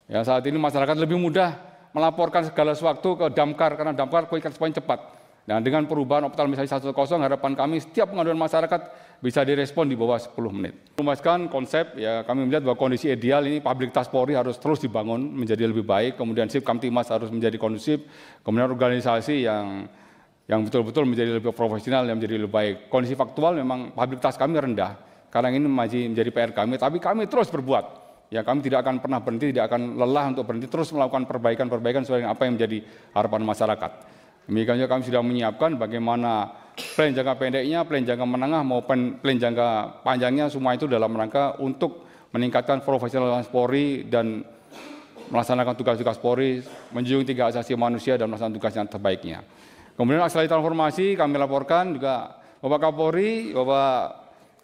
Ya, saat ini masyarakat lebih mudah melaporkan segala sesuatu ke Damkar karena Damkar quick response cepat. Nah, dengan perubahan optimalisasi 110, harapan kami setiap pengaduan masyarakat bisa direspon di bawah 10 menit. Merumuskan konsep, ya kami melihat bahwa kondisi ideal ini public task Polri harus terus dibangun menjadi lebih baik, kemudian Sip Kamtimas harus menjadi kondusif, kemudian organisasi yang betul-betul menjadi lebih profesional, yang menjadi lebih baik. Kondisi faktual memang public task kami rendah, karena ini masih menjadi PR kami, tapi kami terus berbuat. Ya, kami tidak akan pernah berhenti, tidak akan lelah untuk berhenti, terus melakukan perbaikan-perbaikan sesuai dengan apa yang menjadi harapan masyarakat. Demikian juga kami sudah menyiapkan bagaimana plan jangka pendeknya, plan jangka menengah maupun plan jangka panjangnya, semua itu dalam rangka untuk meningkatkan profesionalitas Polri dan melaksanakan tugas-tugas Polri, menjunjung 3 asasi manusia dan melaksanakan tugas yang terbaiknya. Kemudian akselerasi transformasi kami laporkan juga Bapak Kapolri, Bapak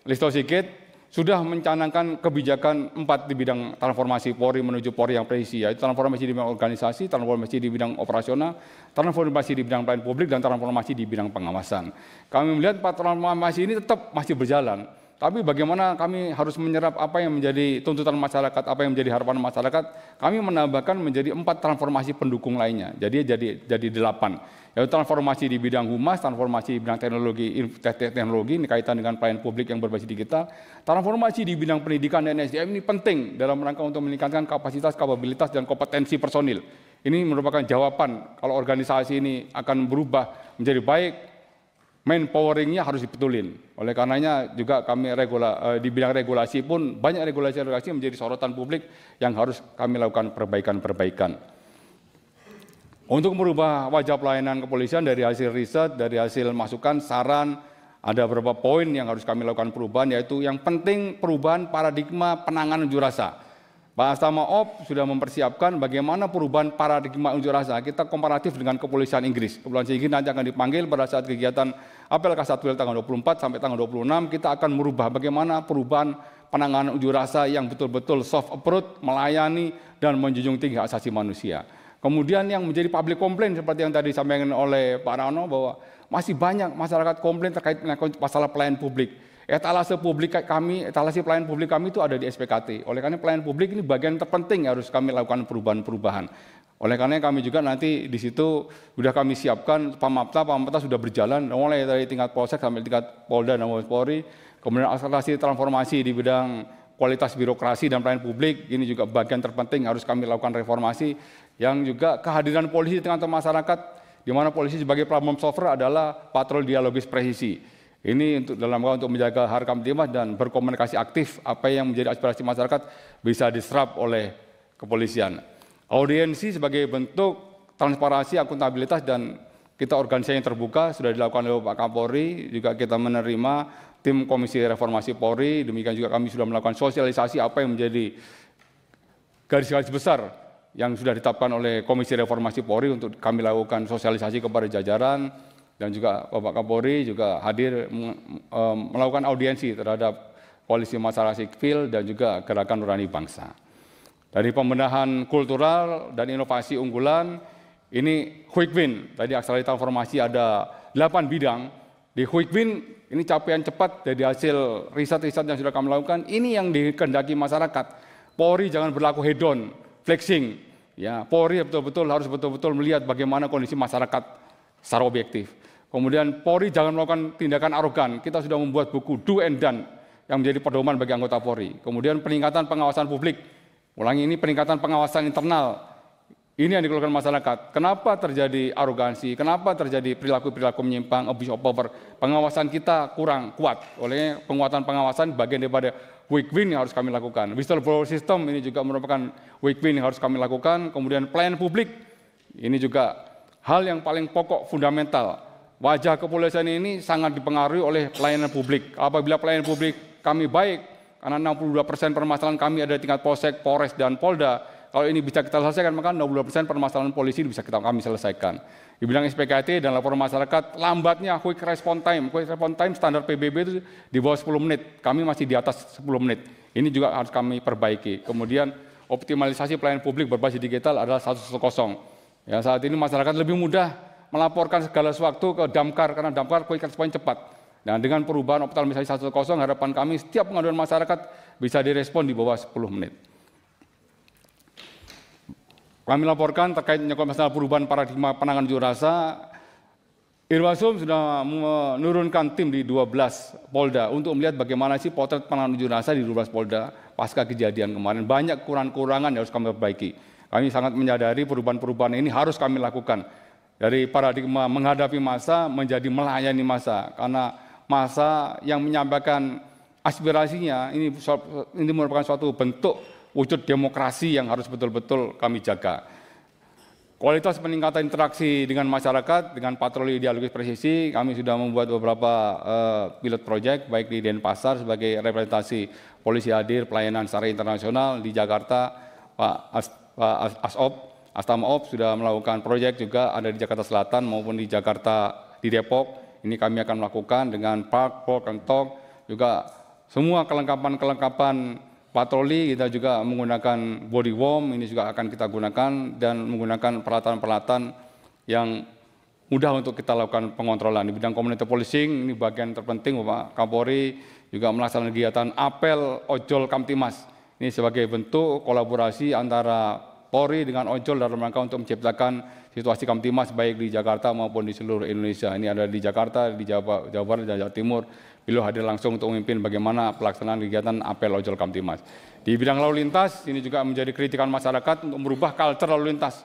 Listo Sigit sudah mencanangkan kebijakan 4 di bidang transformasi Polri menuju Polri yang presisi, yaitu transformasi di bidang organisasi, transformasi di bidang operasional, transformasi di bidang pelayanan publik, dan transformasi di bidang pengawasan. Kami melihat 4 transformasi ini tetap masih berjalan, tapi bagaimana kami harus menyerap apa yang menjadi tuntutan masyarakat, apa yang menjadi harapan masyarakat, kami menambahkan menjadi 4 transformasi pendukung lainnya, jadi 8. Yaitu transformasi di bidang humas, transformasi di bidang teknologi ini kaitan dengan pelayanan publik yang berbasis digital, transformasi di bidang pendidikan dan SDM ini penting dalam rangka untuk meningkatkan kapasitas, kapabilitas, dan kompetensi personil. Ini merupakan jawaban kalau organisasi ini akan berubah menjadi baik, manpoweringnya harus dibetulin. Oleh karenanya juga kami di bidang regulasi pun banyak regulasi menjadi sorotan publik yang harus kami lakukan perbaikan-perbaikan. Untuk merubah wajah pelayanan kepolisian dari hasil riset, dari hasil masukan, saran, ada beberapa poin yang harus kami lakukan perubahan, yaitu yang penting perubahan paradigma penanganan unjuk rasa. Pak Astamaop sudah mempersiapkan bagaimana perubahan paradigma unjuk rasa. Kita komparatif dengan kepolisian Inggris. Kepolisian Inggris nanti akan dipanggil pada saat kegiatan apel Kasatwil tanggal 24 sampai tanggal 26. Kita akan merubah bagaimana perubahan penanganan unjuk rasa yang betul-betul soft approach, melayani, dan menjunjung tinggi hak asasi manusia. Kemudian yang menjadi public complaint seperti yang tadi disampaikan oleh Pak Rano bahwa masih banyak masyarakat komplain terkait dengan masalah pelayanan publik. Etalase pelayanan publik kami itu ada di SPKT. Oleh karena pelayanan publik ini bagian terpenting harus kami lakukan perubahan-perubahan. Oleh karena kami juga nanti di situ sudah kami siapkan Pamapta sudah berjalan mulai dari tingkat Polsek sampai tingkat Polda dan Mabes Polri. Kemudian akselerasi transformasi di bidang kualitas birokrasi dan pelayanan publik ini juga bagian terpenting harus kami lakukan reformasi. Yang juga kehadiran polisi di tengah masyarakat, di mana polisi sebagai platform solver adalah patroli dialogis presisi. Ini dalam rangka untuk menjaga harkam timah dan berkomunikasi aktif apa yang menjadi aspirasi masyarakat bisa diserap oleh kepolisian. Audiensi sebagai bentuk transparansi, akuntabilitas, dan kita organisasi yang terbuka sudah dilakukan oleh Pak Kapolri, juga kita menerima tim Komisi Reformasi Polri, demikian juga kami sudah melakukan sosialisasi apa yang menjadi garis-garis besar yang sudah ditetapkan oleh Komisi Reformasi Polri untuk kami lakukan sosialisasi kepada jajaran, dan juga Bapak Kapolri juga hadir melakukan audiensi terhadap koalisi masyarakat sipil dan juga gerakan nurani bangsa. Dari pembenahan kultural dan inovasi unggulan, ini quick win, tadi akselerasi transformasi ada 8 bidang. Di quick win ini capaian cepat dari hasil riset-riset yang sudah kami lakukan, ini yang dikehendaki masyarakat. Polri jangan berlaku hedon, flexing. Ya, Polri harus betul-betul melihat bagaimana kondisi masyarakat secara objektif. Kemudian Polri jangan melakukan tindakan arogan. Kita sudah membuat buku do and done yang menjadi pedoman bagi anggota Polri. Kemudian peningkatan pengawasan publik. Ulangi, ini peningkatan pengawasan internal. Ini yang dikeluhkan masyarakat. Kenapa terjadi arogansi? Kenapa terjadi perilaku-perilaku menyimpang, abuse of power? Pengawasan kita kurang kuat. Oleh penguatan pengawasan bagian daripada quick win yang harus kami lakukan. Whistleblower system ini juga merupakan quick win yang harus kami lakukan. Kemudian pelayanan publik ini juga hal yang paling pokok, fundamental. Wajah kepolisian ini sangat dipengaruhi oleh pelayanan publik. Apabila pelayanan publik kami baik, karena 62% permasalahan kami ada di tingkat Polsek, Polres, dan Polda. Kalau ini bisa kita selesaikan, maka 62% permasalahan polisi bisa kami selesaikan. Di bidang SPKT dan laporan masyarakat, lambatnya quick response time. Quick response time standar PBB itu di bawah 10 menit. Kami masih di atas 10 menit. Ini juga harus kami perbaiki. Kemudian optimalisasi pelayanan publik berbasis digital adalah 110. Ya, saat ini masyarakat lebih mudah melaporkan segala sesuatu ke Damkar karena Damkar quick response cepat. Dan dengan perubahan optimalisasi 110, harapan kami setiap pengaduan masyarakat bisa direspon di bawah 10 menit. Kami laporkan terkait menyangkut masalah perubahan paradigma penanganan unjuk rasa, Irwasum sudah menurunkan tim di 12 Polda untuk melihat bagaimana sih potret penanganan unjuk rasa di 12 Polda pasca kejadian kemarin. Banyak kekurangan yang harus kami perbaiki. Kami sangat menyadari perubahan-perubahan ini harus kami lakukan. Dari paradigma menghadapi massa menjadi melayani massa. Karena massa yang menyampaikan aspirasinya ini merupakan suatu bentuk wujud demokrasi yang harus betul-betul kami jaga. Kualitas peningkatan interaksi dengan masyarakat, dengan patroli dialogis presisi, kami sudah membuat beberapa pilot project, baik di Denpasar sebagai representasi polisi hadir pelayanan secara internasional, di Jakarta Pak Astamaop sudah melakukan proyek juga ada di Jakarta Selatan maupun di Jakarta di Depok. Ini kami akan melakukan dengan park, walk and talk, juga semua kelengkapan patroli. Kita juga menggunakan body worm, ini juga akan kita gunakan, dan menggunakan peralatan-peralatan yang mudah untuk kita lakukan pengontrolan. Di bidang community policing, ini bagian terpenting Bapak Kapolri juga melaksanakan kegiatan apel ojol Kamtimas. Ini sebagai bentuk kolaborasi antara Polri dengan ojol dalam rangka untuk menciptakan situasi Kamtimas baik di Jakarta maupun di seluruh Indonesia. Ini ada di Jakarta, di Jawa Barat, dan Jawa Timur. Beliau hadir langsung untuk memimpin bagaimana pelaksanaan kegiatan apel ojol Kamtimas. Di bidang lalu lintas, ini juga menjadi kritikan masyarakat untuk merubah culture lalu lintas.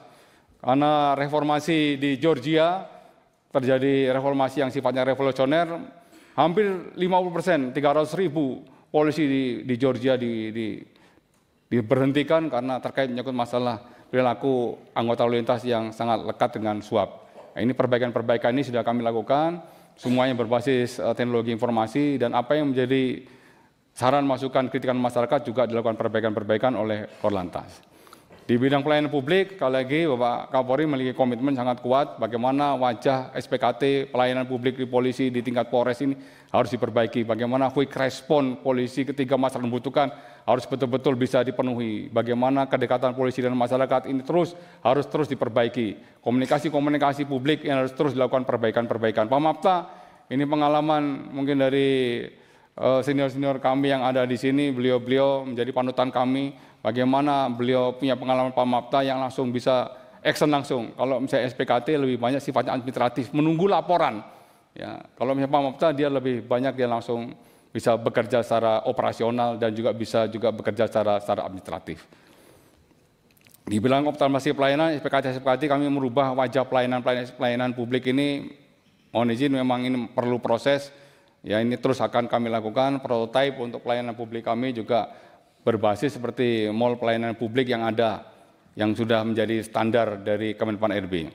Karena reformasi di Georgia, terjadi reformasi yang sifatnya revolusioner, hampir 50%, 300.000 polisi di Georgia diberhentikan karena terkait menyangkut masalah perilaku anggota lalu lintas yang sangat lekat dengan suap. Nah, ini perbaikan-perbaikan ini sudah kami lakukan, semuanya berbasis teknologi informasi, dan apa yang menjadi saran masukan kritikan masyarakat juga dilakukan perbaikan-perbaikan oleh Korlantas. Di bidang pelayanan publik, sekali lagi Bapak Kapolri memiliki komitmen sangat kuat bagaimana wajah SPKT pelayanan publik di polisi di tingkat Polres ini harus diperbaiki. Bagaimana quick respon polisi ketika masyarakat membutuhkan harus betul-betul bisa dipenuhi. Bagaimana kedekatan polisi dan masyarakat ini harus terus diperbaiki. Komunikasi publik yang harus terus dilakukan perbaikan-perbaikan. Pak Mapta, ini pengalaman mungkin dari senior-senior kami yang ada di sini, beliau menjadi panutan kami. Bagaimana beliau punya pengalaman Pak Mapta yang langsung bisa action langsung. Kalau misalnya SPKT lebih banyak sifatnya administratif, menunggu laporan. Ya, kalau misalnya Pak Mapta dia lebih banyak dia langsung bisa bekerja secara operasional dan juga bisa bekerja secara administratif. Di bidang optimalisasi pelayanan SPKT kami merubah wajah pelayanan publik ini. Mohon izin memang ini perlu proses. Ya, ini terus akan kami lakukan prototipe untuk pelayanan publik kami juga berbasis seperti mall pelayanan publik yang ada, yang sudah menjadi standar dari Kemenpan RB.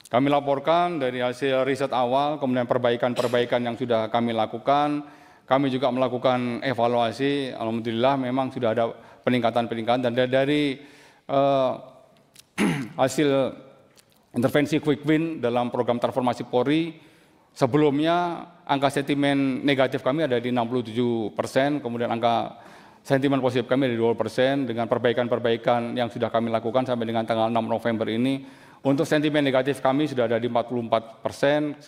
Kami laporkan dari hasil riset awal, kemudian perbaikan-perbaikan yang sudah kami lakukan. Kami juga melakukan evaluasi, alhamdulillah memang sudah ada peningkatan-peningkatan, dan dari hasil intervensi quick win dalam program transformasi Polri, sebelumnya angka sentimen negatif kami ada di 67%, kemudian angka sentimen positif kami ada di 20%, dengan perbaikan-perbaikan yang sudah kami lakukan sampai dengan tanggal 6 November ini. Untuk sentimen negatif kami sudah ada di 44%,